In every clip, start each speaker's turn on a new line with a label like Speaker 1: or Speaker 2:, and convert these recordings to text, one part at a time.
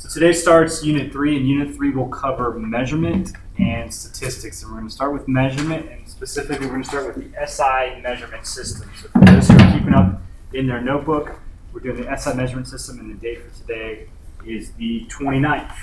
Speaker 1: So today starts Unit 3, and Unit 3 will cover measurement and statistics. And we're going to start with measurement, and specifically we're going to start with the SI measurement system. So for those who are keeping up in their notebook, we're doing the SI measurement system, and the date for today is the 29th.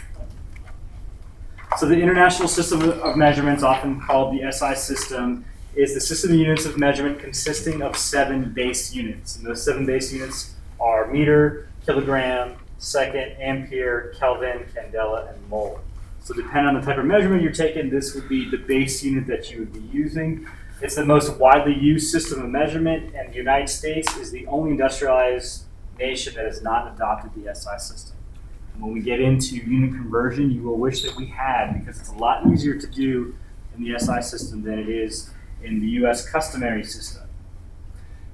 Speaker 1: So the International System of Measurements, often called the SI system, is the system of units of measurement consisting of 7 base units. And those 7 base units are meter, kilogram, second, ampere, Kelvin, candela, and mole. So depending on the type of measurement you're taking, this would be the base unit that you would be using. It's the most widely used system of measurement, and the United States is the only industrialized nation that has not adopted the SI system. And when we get into unit conversion, you will wish that we had, because it's a lot easier to do in the SI system than it is in the US customary system.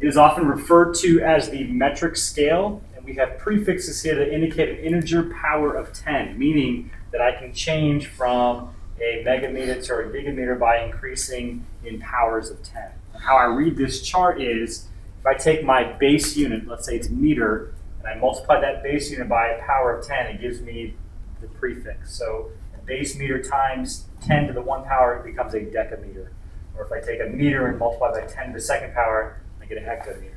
Speaker 1: It is often referred to as the metric scale, and we have prefixes here that indicate an integer power of 10, meaning that I can change from a megameter to a gigameter by increasing in powers of 10. And how I read this chart is, if I take my base unit, let's say it's meter, and I multiply that base unit by a power of 10, it gives me the prefix. So a base meter times 10 to the 1 power, it becomes a decameter. Or if I take a meter and multiply by 10 to the second power, I get a hectometer.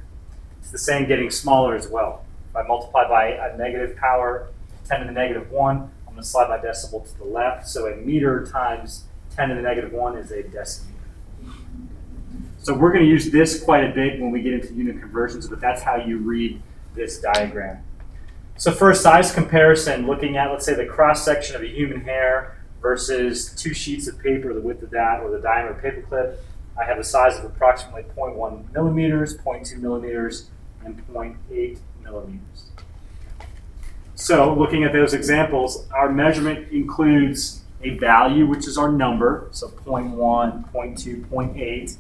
Speaker 1: It's the same getting smaller as well. If I multiply by a negative power, 10 to the negative 1, I'm going to slide my decimal to the left. So a meter times 10 to the negative 1 is a decimeter. So we're going to use this quite a bit when we get into unit conversions, but that's how you read this diagram. So for a size comparison, looking at, let's say, the cross-section of a human hair versus 2 sheets of paper, the width of that, or the diameter of a paper clip, I have a size of approximately 0.1 millimeters, 0.2 millimeters, and 0.8 millimeters. So looking at those examples, our measurement includes a value, which is our number, so 0.1, 0.2, 0.8.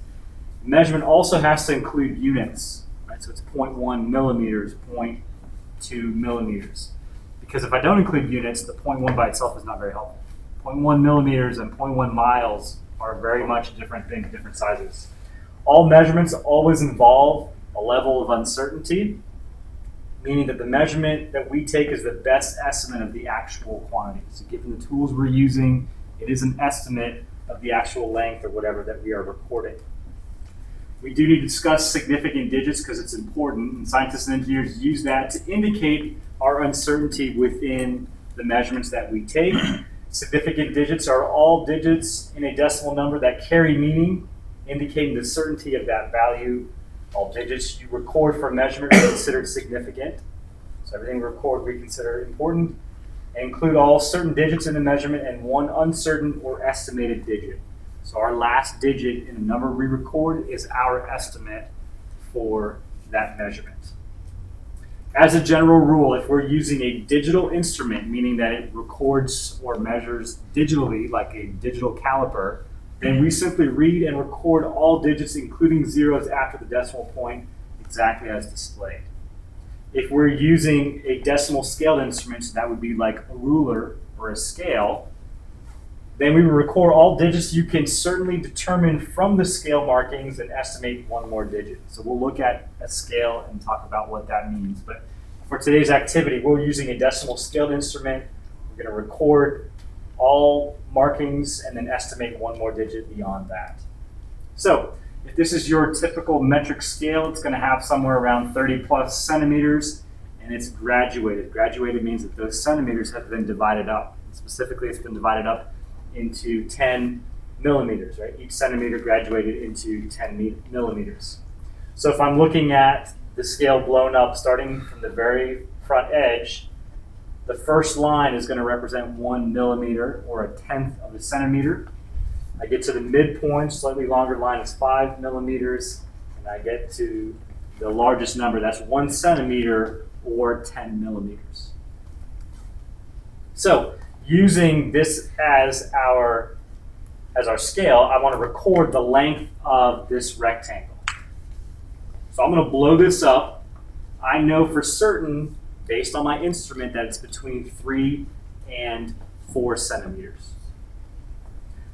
Speaker 1: Measurement also has to include units, right? So it's 0.1 millimeters, 0.2 millimeters. Because if I don't include units, the 0.1 by itself is not very helpful. 0.1 millimeters and 0.1 miles are very much different things, different sizes. All measurements always involve a level of uncertainty, meaning that the measurement that we take is the best estimate of the actual quantity. So given the tools we're using, it is an estimate of the actual length or whatever that we are recording. We do need to discuss significant digits because it's important, and scientists and engineers use that to indicate our uncertainty within the measurements that we take. Significant digits are all digits in a decimal number that carry meaning, indicating the certainty of that value. All digits you record for measurement are considered significant. So everything we record we consider important, and include all certain digits in the measurement and one uncertain or estimated digit. So our last digit in the number we record is our estimate for that measurement. As a general rule, if we're using a digital instrument, meaning that it records or measures digitally like a digital caliper, then we simply read and record all digits, including zeros after the decimal point, exactly as displayed. If we're using a decimal scale instrument, so that would be like a ruler or a scale, then we will record all digits you can certainly determine from the scale markings and estimate one more digit. So we'll look at a scale and talk about what that means. But for today's activity, we're using a decimal scale instrument. We're going to record all markings and then estimate one more digit beyond that. So if this is your typical metric scale, it's going to have somewhere around 30 plus centimeters, and it's graduated. Graduated means that those centimeters have been divided up. Specifically, it's been divided up into 10 millimeters, right? Each centimeter graduated into 10 millimeters. So if I'm looking at the scale blown up, starting from the very front edge, the first line is going to represent 1 millimeter, or a tenth of a centimeter. I get to the midpoint, slightly longer line is 5 millimeters, and I get to the largest number, that's 1 centimeter, or 10 millimeters. So using this as our scale, I want to record the length of this rectangle. So I'm going to blow this up. I know for certain, based on my instrument, that it's between 3 and 4 centimeters.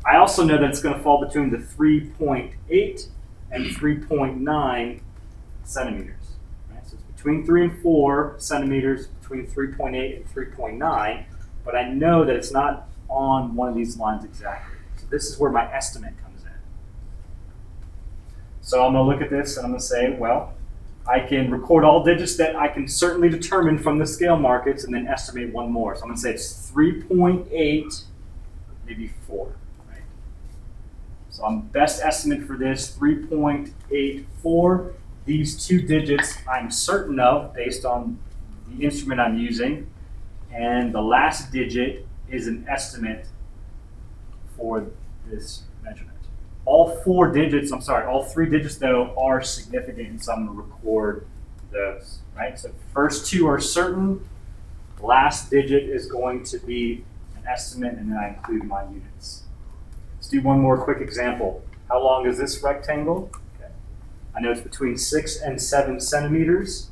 Speaker 1: I also know that it's going to fall between the 3.8 and 3.9 centimeters. Right? So it's between 3 and 4 centimeters, between 3.8 and 3.9. but I know that it's not on one of these lines exactly. So this is where my estimate comes in. So I'm going to look at this and I'm going to say, well, I can record all digits that I can certainly determine from the scale markets and then estimate one more. So I'm going to say it's 3.8, maybe 4. Right? So I'm best estimate for this, 3.84. These two digits I'm certain of based on the instrument I'm using. And the last digit is an estimate for this measurement. All three digits though are significant, and so I'm going to record those, right? So first two are certain, last digit is going to be an estimate, and then I include my units. Let's do one more quick example. How long is this rectangle? Okay. I know it's between 6 and 7 centimeters.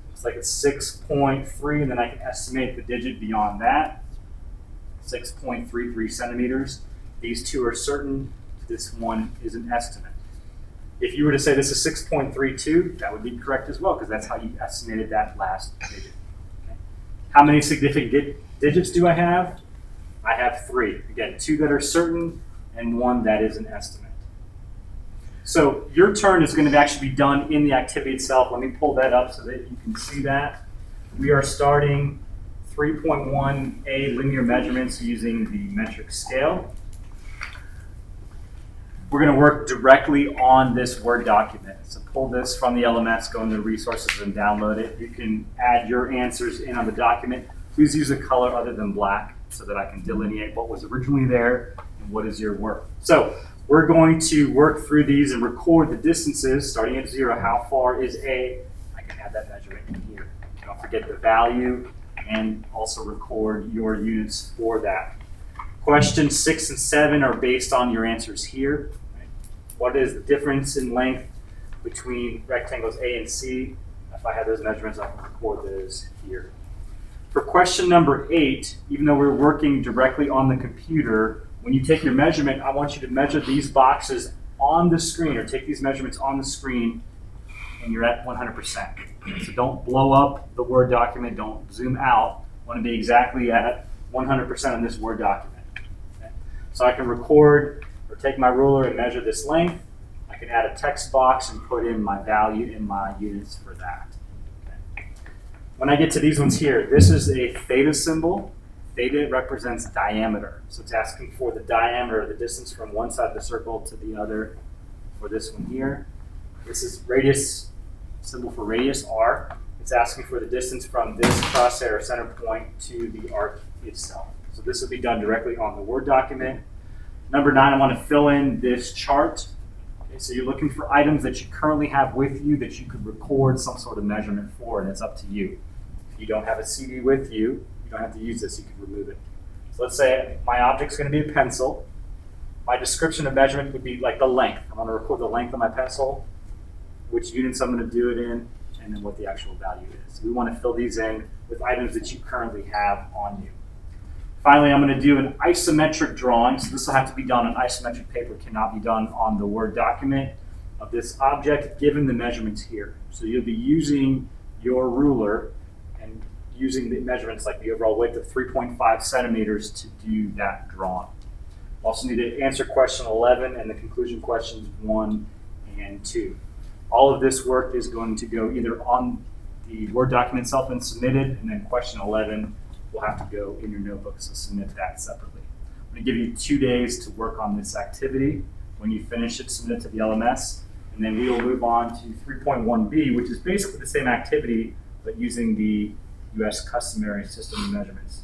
Speaker 1: Looks like it's 6.3, and then I can estimate the digit beyond that, 6.33 centimeters. These two are certain. This one is an estimate. If you were to say this is 6.32, that would be correct as well, because that's how you estimated that last digit. Okay. How many significant digits do I have? I have 3. Again, 2 that are certain and 1 that is an estimate. So your turn is going to actually be done in the activity itself. Let me pull that up so that you can see that. We are starting 3.1a linear measurements using the metric scale. We're going to work directly on this Word document. So pull this from the LMS, go into the resources and download it. You can add your answers in on the document. Please use a color other than black so that I can delineate what was originally there and what is your work. So we're going to work through these and record the distances starting at 0. How far is A? I can add that measurement in here. Don't forget the value and also record your units for that. Questions 6 and 7 are based on your answers here. What is the difference in length between rectangles A and C? If I have those measurements, I can record those here. For question number 8, even though we're working directly on the computer, when you take your measurement, I want you to measure these boxes on the screen, or take these measurements on the screen, and you're at 100%. So don't blow up the Word document, don't zoom out. I want to be exactly at 100% on this Word document. Okay? So I can record or take my ruler and measure this length. I can add a text box and put in my value in my units for that. Okay. When I get to these ones here, this is a theta symbol. Theta represents diameter. So it's asking for the diameter, the distance from one side of the circle to the other for this one here. This is radius, symbol for radius, R. It's asking for the distance from this crosshair center point to the arc itself. So this will be done directly on the Word document. Number 9, I want to fill in this chart. Okay, so you're looking for items that you currently have with you that you could record some sort of measurement for, and it's up to you. If you don't have a CD with you, you don't have to use this, you can remove it. So let's say my object's going to be a pencil. My description of measurement would be like the length. I'm going to record the length of my pencil, which units I'm going to do it in, and then what the actual value is. We want to fill these in with items that you currently have on you. Finally, I'm going to do an isometric drawing. So this will have to be done on isometric paper. It cannot be done on the Word document of this object given the measurements here. So you'll be using your ruler and using the measurements like the overall width of 3.5 centimeters to do that drawing. You also need to answer question 11 and the conclusion questions 1 and 2. All of this work is going to go either on the Word document itself and submitted, and then question 11 will have to go in your notebook, so submit that separately. I'm going to give you 2 days to work on this activity. When you finish it, submit it to the LMS, and then we will move on to 3.1b, which is basically the same activity, but using the U.S. customary system of measurements.